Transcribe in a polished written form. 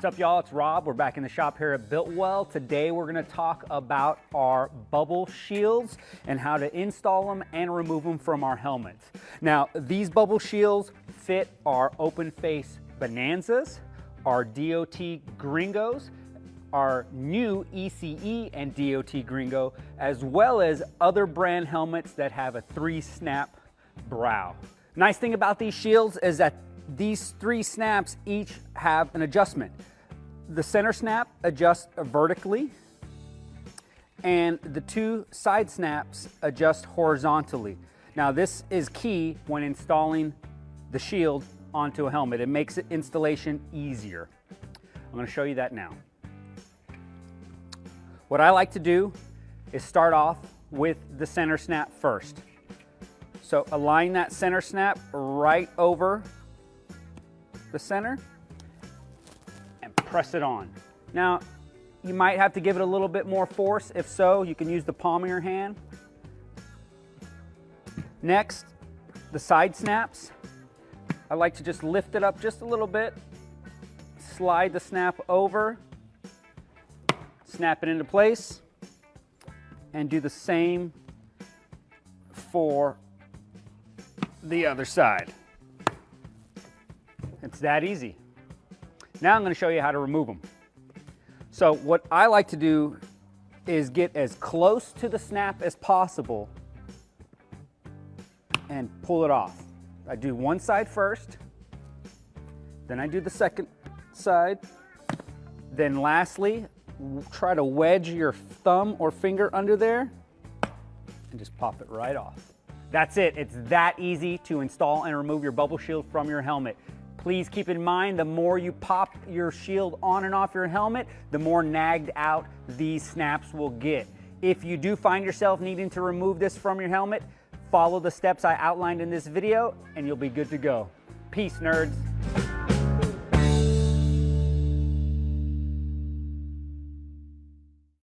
What's up, y'all? It's Rob. We're back in the shop here at Biltwell. Today we're going to talk about our bubble shields and how to install them and remove them from our helmets. Now, these bubble shields fit our open face Bonanzas, our DOT Gringos, our new ECE and DOT Gringo, as well as other brand helmets that have a 3-snap brow. Nice thing about these shields is that these 3 snaps each have an adjustment. The center snap adjusts vertically, and the 2 side snaps adjust horizontally. Now, this is key when installing the shield onto a helmet. It makes installation easier. I'm going to show you that now. What I like to do is start off with the center snap first. So align that center snap right over the center and press it on. Now, you might have to give it a little bit more force. If so, you can use the palm of your hand. Next, the side snaps. I like to just lift it up just a little bit, slide the snap over, snap it into place, and do the same for the other side. It's that easy. Now I'm going to show you how to remove them. So what I like to do is get as close to the snap as possible and pull it off. I do one side first, then I do the second side, then lastly, try to wedge your thumb or finger under there and just pop it right off. That's it. It's that easy to install and remove your bubble shield from your helmet. Please keep in mind, the more you pop your shield on and off your helmet, the more nagged out these snaps will get. If you do find yourself needing to remove this from your helmet, follow the steps I outlined in this video and you'll be good to go. Peace, nerds.